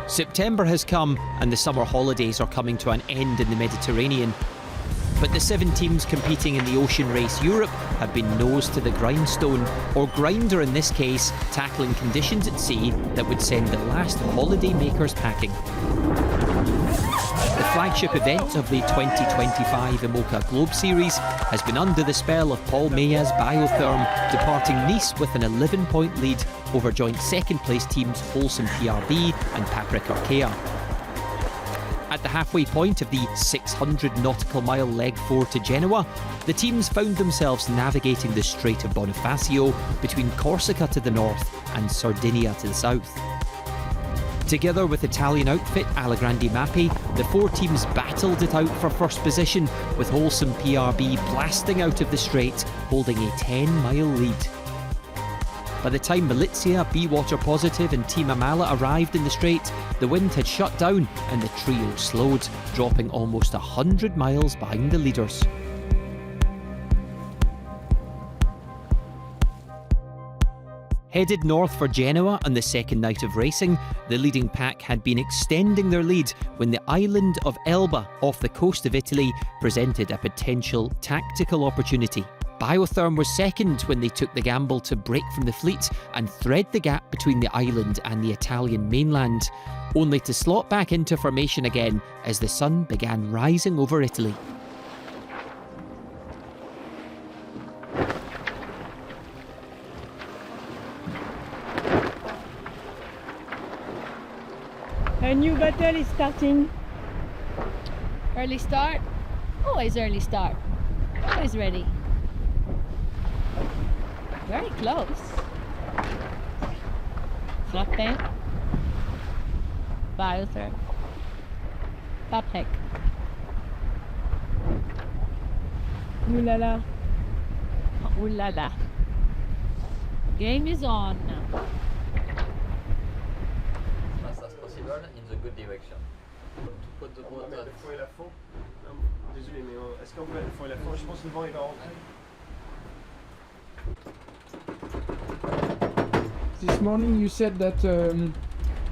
September has come and the summer holidays are coming to an end in the Mediterranean. But the 7 teams competing in the Ocean Race Europe have been nose to the grindstone, or grinder in this case, tackling conditions at sea that would send the last holiday makers packing. The flagship event of the 2025 IMOCA Globe Series has been under the spell of Paul Meillat's Biotherm, departing Nice with an 11-point lead over joint second-place teams Wholesome PRB and Paprec Arkea. At the halfway point of the 600 nautical mile leg 4 to Genoa, the teams found themselves navigating the Strait of Bonifacio between Corsica to the north and Sardinia to the south. Together with Italian outfit Allagrande Mapei, the 4 teams battled it out for first position, with Wholesome PRB blasting out of the straight, holding a 10-mile lead. By the time Milizia, Be Water Positive and Team Amala arrived in the straight, the wind had shut down and the trio slowed, dropping almost 100 miles behind the leaders. Headed north for Genoa on the second night of racing, the leading pack had been extending their lead when the island of Elba, off the coast of Italy, presented a potential tactical opportunity. Biotherm was second when they took the gamble to break from the fleet and thread the gap between the island and the Italian mainland, only to slot back into formation again as the sun began rising over Italy. A new battle is starting. Early start? Always early start. Always ready. Very close. Frappé. Biotherm. Paprec. Ouh là là. Ooh la la. Game is on. As possible in the good direction. To put the On va motor. mettre le fond et la fond. Non, désolé, mais est-ce qu'on peut mettre le fond et la fond? Je pense que le vent il va rentrer. This morning you said that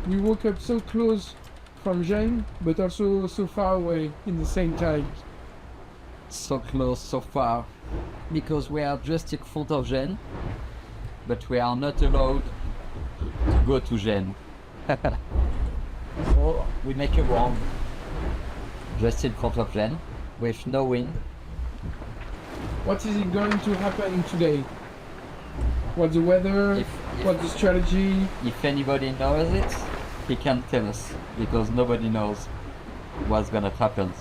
we woke up so close from Gênes, but also so far away in the same time. So close, so far, because we are just in front of Gênes, but we are not allowed to go to Gênes. So we make a round just in front of Gênes with no wind. What is it going to happen today? What's the weather? What's the strategy? If anybody knows it, he can tell us, because nobody knows what's gonna happen.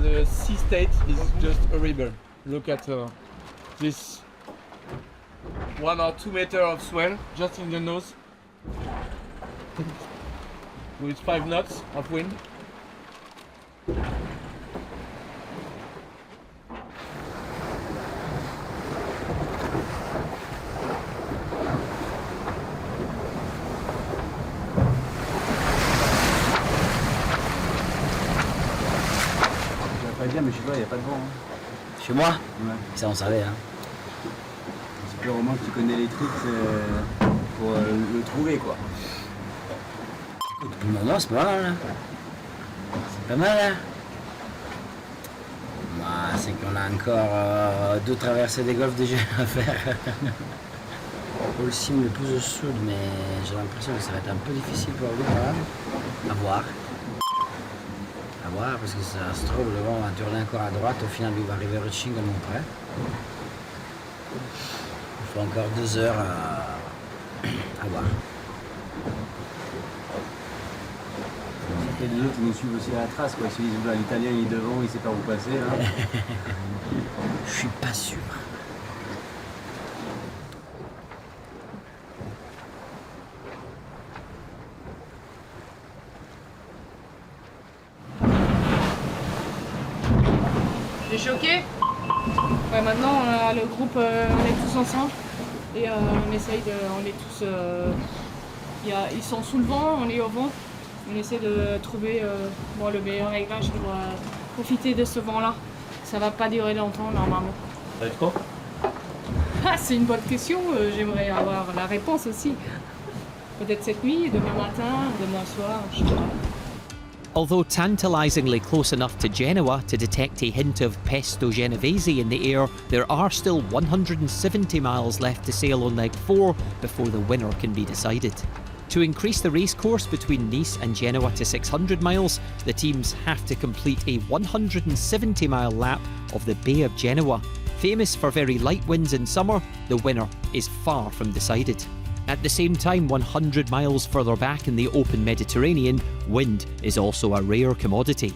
The sea state is just horrible. Look at this 1 or 2 meters of swell just in the nose with 5 knots of wind. Bien, mais chez toi, il n'y a pas de vent. Hein. Chez moi? Ouais. Ça, on savait. Hein. C'est plus vraiment que tu connais les trucs pour le trouver, quoi. Non, c'est pas mal. Hein. C'est pas mal. Hein. Bah, c'est qu'on a encore 2 traversées des golfs déjà à faire. Pour le sim le plus au sud, mais j'ai l'impression que ça va être un peu difficile pour lui quand même. À voir. À voir, parce que ça se trouve, le vent va tourner encore à droite, au final il va arriver à Reaching à mon près. Il faut encore 2 heures à voir. Et les autres ils nous suivent aussi à la trace, quoi. Ils se disent, bah, l'italien il est devant, il sait pas où passer. Là. Je suis pas sûr. T'es choqué? Ouais, maintenant on a le groupe, on est tous ensemble. Et on essaye de. On est tous. Ils sont sous le vent, on est au vent. On essaie de trouver le meilleur réglage pour profiter de ce vent-là. Ça va pas durer longtemps normalement. Ça va être quand? Ah, c'est une bonne question, j'aimerais avoir la réponse aussi. Peut-être cette nuit, demain matin, demain soir, je sais pas. Although tantalisingly close enough to Genoa to detect a hint of pesto genovese in the air, there are still 170 miles left to sail on leg 4 before the winner can be decided. To increase the race course between Nice and Genoa to 600 miles, the teams have to complete a 170-mile lap of the Bay of Genoa. Famous for very light winds in summer, the winner is far from decided. At the same time, 100 miles further back in the open Mediterranean, wind is also a rare commodity.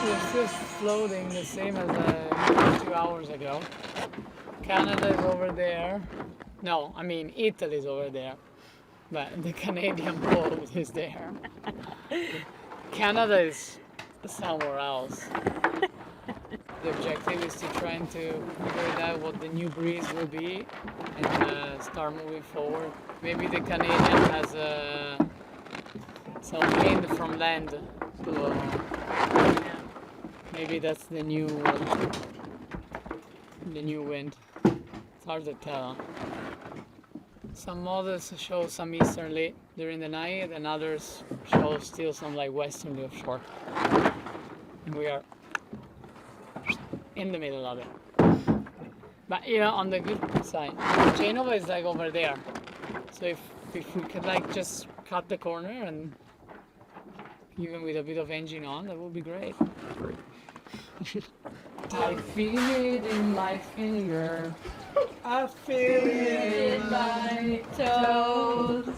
It's just floating the same as 2 hours ago. Canada is over there. No, I mean Italy is over there. But the Canadian boat is there. Canada is somewhere else. The objective is to try to figure out what the new breeze will be and start moving forward. Maybe the Canadian has some wind from land, so maybe that's the new wind. It's hard to tell. Some models show some easterly during the night, and others show still some like westerly offshore. And we are in the middle of it. But on the good side, Genova is like over there. So if we could like just cut the corner and even with a bit of engine on, that would be great. I feel it in my finger. I feel it in my toes.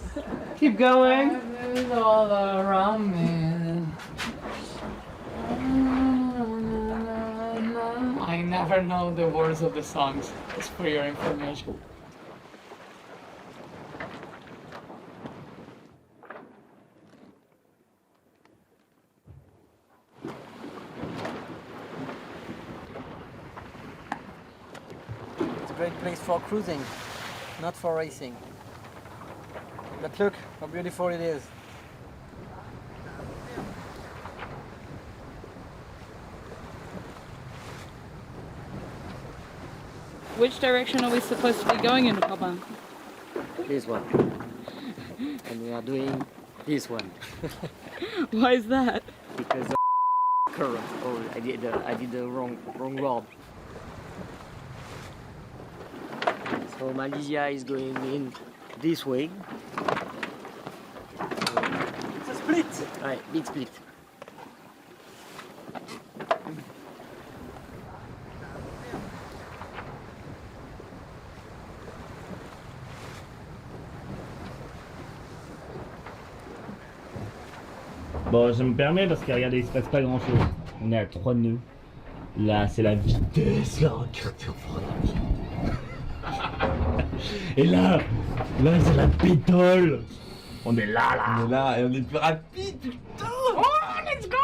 Keep going. It's all around me. I never know the words of the songs, just for your information. It's a great place for cruising, not for racing. But look how beautiful it is. Which direction are we supposed to be going in, Papa? This one. And we are doing this one. Why is that? Because of current. Oh, I did the wrong rod. So Malaysia is going in this way. It's a split. Right, big split. Bon, je me permets parce que regardez, il se passe pas grand chose. On est à 3 nœuds. Là, c'est la vitesse. Là, regardez, et là, c'est la pétole. On est là. On est là et on est plus rapide, putain. Oh, let's go.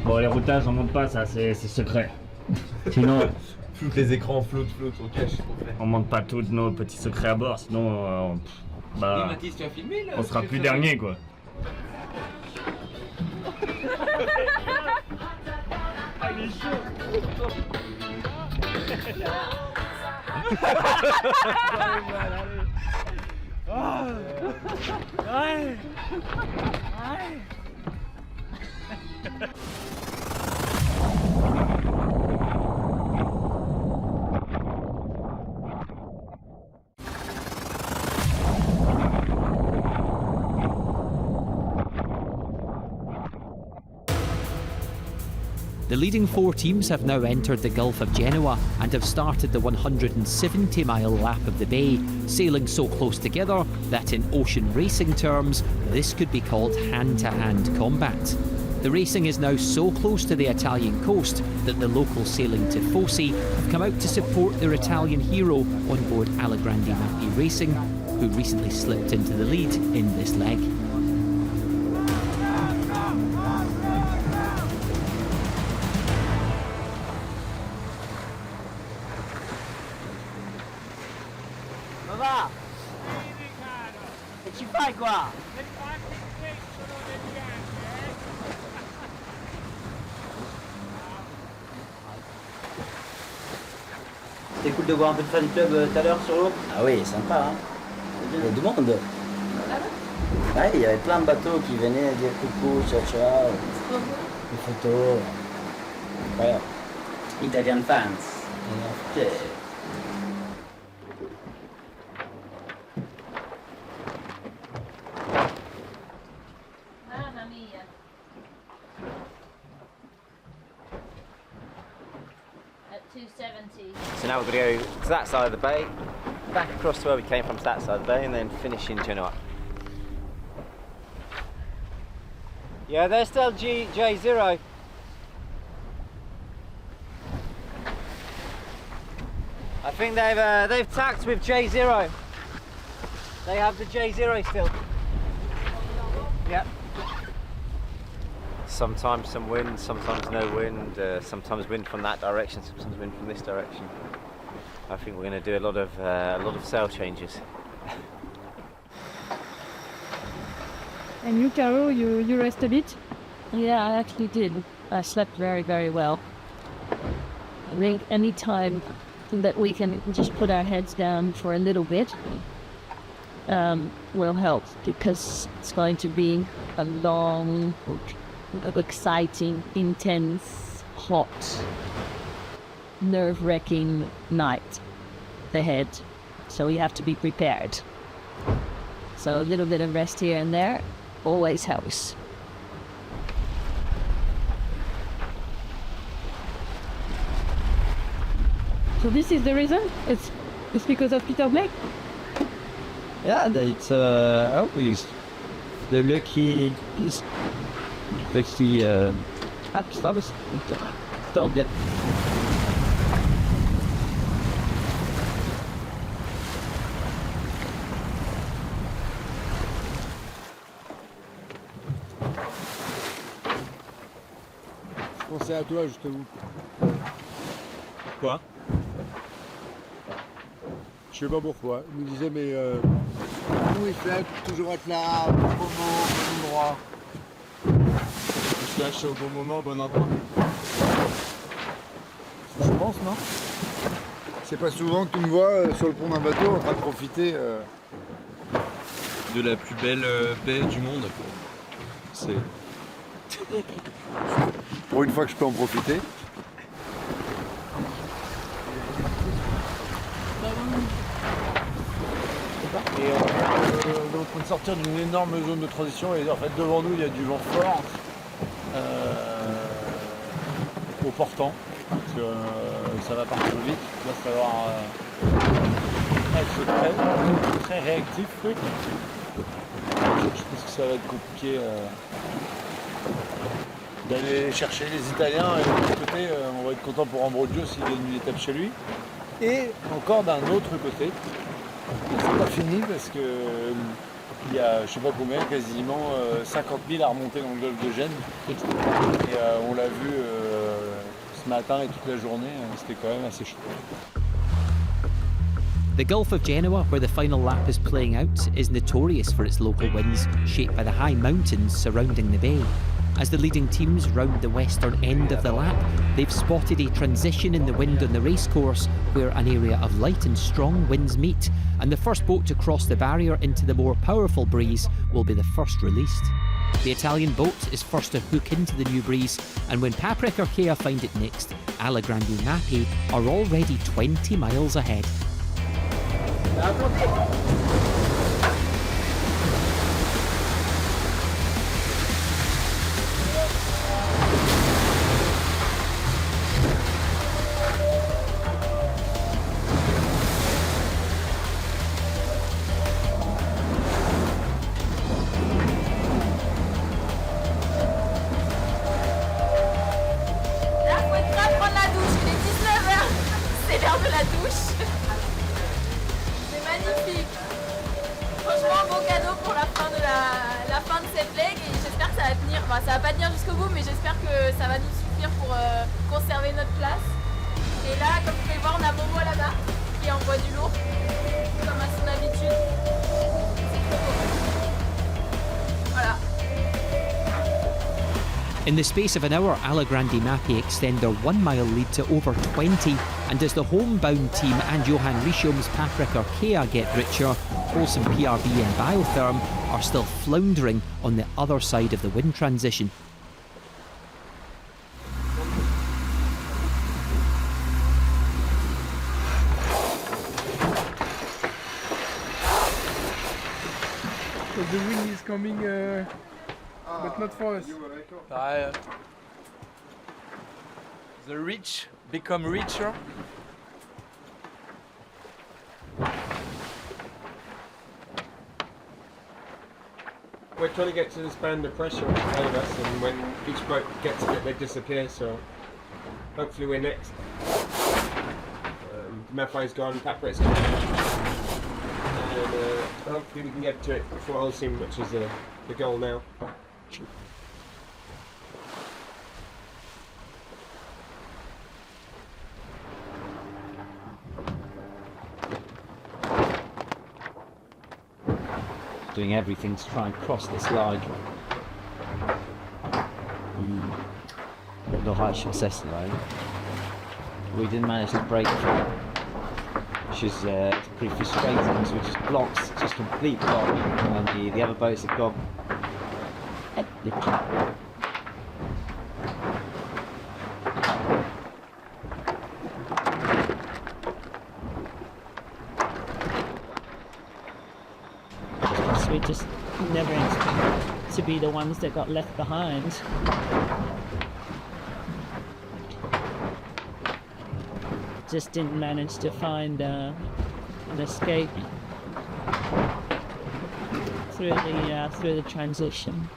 Bon, les routages, on monte pas, ça, c'est secret. Sinon, Tous les écrans flottent, on cache. on monte pas tous nos petits secrets à bord, sinon, bah, Mathis, tu as filmé là? on sera plus dernier, quoi. The leading 4 teams have now entered the Gulf of Genoa and have started the 170-mile lap of the bay, sailing so close together that in ocean racing terms, this could be called hand-to-hand combat. The racing is now so close to the Italian coast that the local sailing tifosi have come out to support their Italian hero Onboard Allagrande Mapei Racing, who recently slipped into the lead in this leg. Va! Che ci fai qua? C'était cool de voir un peu de fan club tout à l'heure sur l'eau. Ah oui, sympa, hein. Il y a du monde. Ouais, il y avait plein de bateaux qui venaient dire coucou, ciao ciao, des photos. Incroyable. Italian fans. Ok. Mamma mia. At 270. So now we're going to go to that side of the bay, back across to where we came from to that side of the bay, and then finish in Genoa. Yeah, they're still J0. I think they've tacked with J0. They have the J0 still. Yep. Sometimes some wind, sometimes no wind, sometimes wind from that direction, sometimes wind from this direction. I think we're going to do a lot of sail changes. And you, Caro, you rest a bit? Yeah, I actually did. I slept very, very well. I think any time that we can just put our heads down for a little bit will help, because it's going to be a long, exciting, intense, hot, nerve-wracking night ahead. So we have to be prepared. So a little bit of rest here and there always helps. So this is the reason? It's because of Peter Blake? Yeah, it's always the lucky is actually don't get. Je pensais à toi justement. Quoi? Je sais pas pourquoi. Il me disait mais nous il fait toujours être là, au bon moment, au bon endroit. Je lâche au bon moment, au bon endroit. Je pense, non? C'est pas souvent que tu me vois sur le pont d'un bateau en train de profiter de la plus belle baie du monde. C'est... Pour une fois que je peux en profiter. Et on est en train de sortir d'une énorme zone de transition et en fait devant nous il y a du vent fort au portant, parce que ça va partir vite, il va falloir être très réactif. Je pense que ça va être compliqué d'aller chercher les Italiens, et de l'autre côté on va être content pour Ambrogio s'il gagne une étape chez lui. Et encore d'un autre côté, c'est pas fini parce que il y a je sais pas combien, quasiment 50 000 à remonter dans le golfe de Gênes. Et on l'a vu ce matin et toute la journée, c'était quand même assez chaud. The Gulf of Genoa, where the final lap is playing out, is notorious for its local winds, shaped by the high mountains surrounding the bay. As the leading teams round the western end of the lap, they've spotted a transition in the wind on the racecourse where an area of light and strong winds meet, and the first boat to cross the barrier into the more powerful breeze will be the first released. The Italian boat is first to hook into the new breeze, and when Paprika find it next, Allagrande Mapei are already 20 miles ahead. Enfin, ça va pas tenir jusqu'au bout, mais j'espère que ça va nous suffire pour conserver notre place. Et là, comme vous pouvez voir, on a Momo là-bas qui envoie du lourd, comme à son habitude. C'est trop beau. Voilà. In the space of an hour, Allagrande Mapei extend their 1 mile lead to over 20, and as the homebound team and Johan Richome's Paprika Arkea get richer, Holcim PRB and Biotherm are still floundering on the other side of the wind transition. So the wind is coming, but not for us. The rich become richer. We're trying to get to this band of pressure ahead of us, and when each boat gets a bit, they disappear, so hopefully we're next. Mapei's gone, Paprika's gone, and hopefully we can get to it before Holcim, which is the goal now. Doing everything to try and cross this line. No high success line. We didn't manage to break through, which is pretty frustrating because we just blocked, just complete block, and the other boats have gone. We just never expected to be the ones that got left behind. Just didn't manage to find an escape through the transition,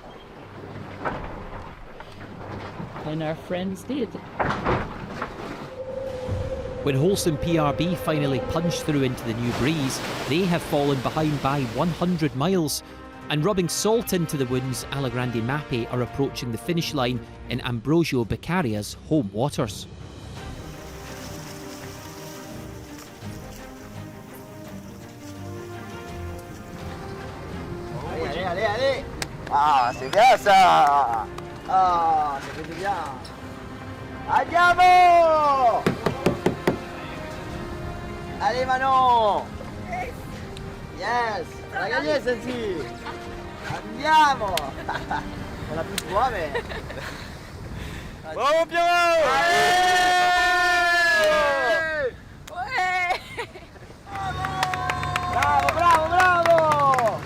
and our friends did. When Holcim PRB finally punch through into the new breeze, they have fallen behind by 100 miles. And rubbing salt into the wounds, Allagrande Mapei are approaching the finish line in Ambrogio Beccaria's home waters. Allez, allez, allez! Ah, c'est bien ça! Ah, ça fait du bien! Andiamo! Allez Manon! Yes! On a gagné celle-ci! Andiamo! On a plus de voix mais... Bravo Pierrot! Ouais! Bravo, bravo, bravo!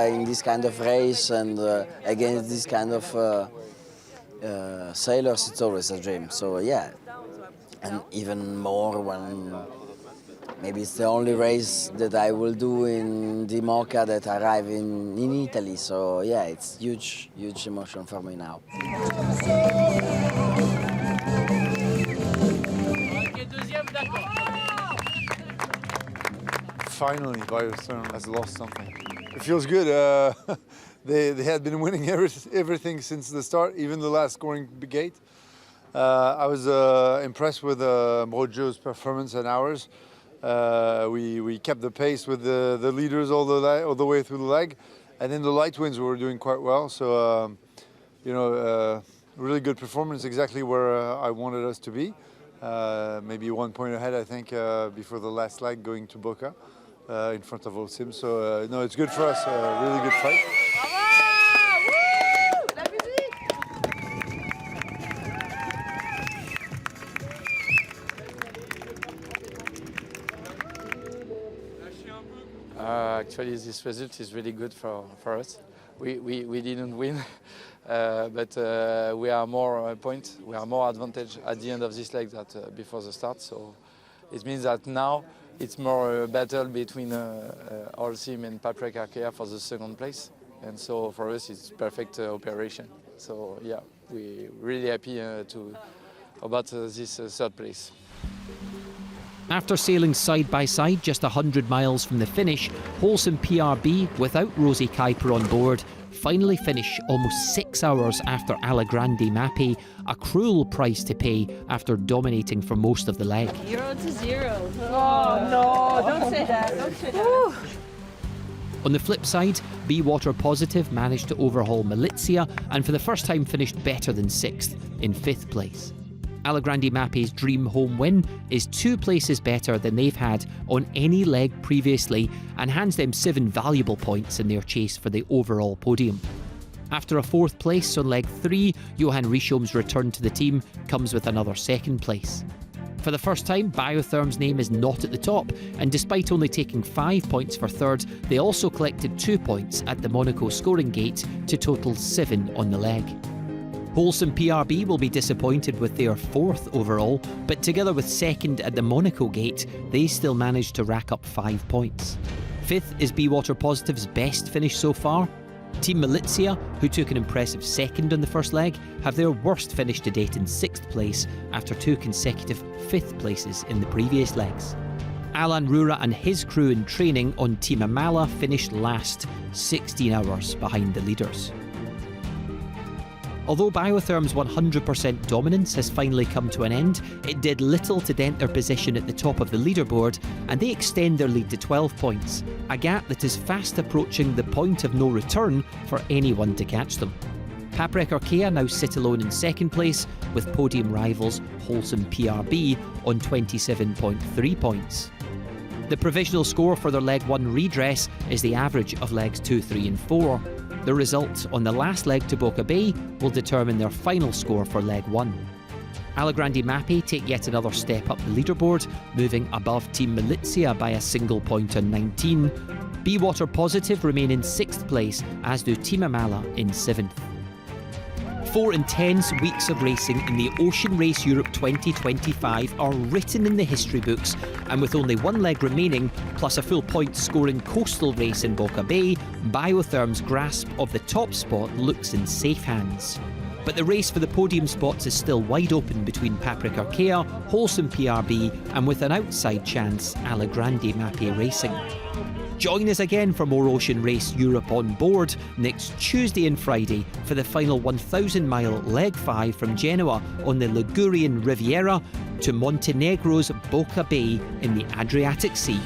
In this kind of race and against this kind of sailors, it's always a dream. So yeah, and even more when maybe it's the only race that I will do in the Mocha that arrive in Italy. So yeah, it's huge emotion for me now. Finally, Biotherm has lost something. It feels good. They had been winning everything since the start, even the last scoring gate. I was impressed with Ambrogio's performance and ours. We kept the pace with the leaders all the way through the leg, and in the light winds we were doing quite well. So really good performance, exactly where I wanted us to be. Maybe 1 point ahead, I think, before the last leg going to Boca. In front of Holcim, so no, it's good for us. Really good fight. Actually, this result is really good for us. We didn't win, but we are more points. We are more advantage at the end of this leg than before the start. So it means that now it's more a battle between Holcim and Paprika Arkea for the second place. And so for us, it's perfect operation. So yeah, we're really happy about this third place. After sailing side by side just 100 miles from the finish, Wholesome PRB, without Rosie Kuiper on board, finally finish almost 6 hours after Allagrande Mapei, a cruel price to pay after dominating for most of the leg. 0-0. Oh no, don't say that, don't say that. On the flip side, Be Water Positive managed to overhaul Malizia and for the first time finished better than 6th, in 5th place. Allagrande Mapei's dream home win is 2 places better than they've had on any leg previously and hands them 7 valuable points in their chase for the overall podium. After a 4th place on leg 3, Johan Richome's return to the team comes with another 2nd place. For the first time, Biotherm's name is not at the top, and despite only taking 5 points for 3rd, they also collected 2 points at the Monaco scoring gate to total 7 on the leg. Wholesome PRB will be disappointed with their 4th overall, but together with 2nd at the Monaco gate, they still managed to rack up 5 points. 5th is Be Water Positive's best finish so far. Team Malizia, who took an impressive 2nd on the first leg, have their worst finish to date in 6th place after 2 consecutive 5th places in the previous legs. Alan Rura and his crew in training on Team Amala finished last, 16 hours behind the leaders. Although Biotherm's 100% dominance has finally come to an end, it did little to dent their position at the top of the leaderboard, and they extend their lead to 12 points, a gap that is fast approaching the point of no return for anyone to catch them. Paprec Arkea now sit alone in 2nd place, with podium rivals Wholesome PRB on 27.3 points. The provisional score for their Leg 1 redress is the average of legs 2, 3 and 4. The result on the last leg to Boca Bay will determine their final score for Leg 1. Allagrande Mapei take yet another step up the leaderboard, moving above Team Malizia by a single point on 19. Be Water Positive remain in 6th place, as do Team Amala in 7th. 4 intense weeks of racing in the Ocean Race Europe 2025 are written in the history books, and with only 1 leg remaining, plus a full point scoring coastal race in Boca Bay, Biotherm's grasp of the top spot looks in safe hands. But the race for the podium spots is still wide open between Paprec Arkea, Wholesome PRB, and with an outside chance, Allagrande Mapei Racing. Join us again for more Ocean Race Europe on board next Tuesday and Friday for the final 1,000-mile Leg 5 from Genoa on the Ligurian Riviera to Montenegro's Boca Bay in the Adriatic Sea.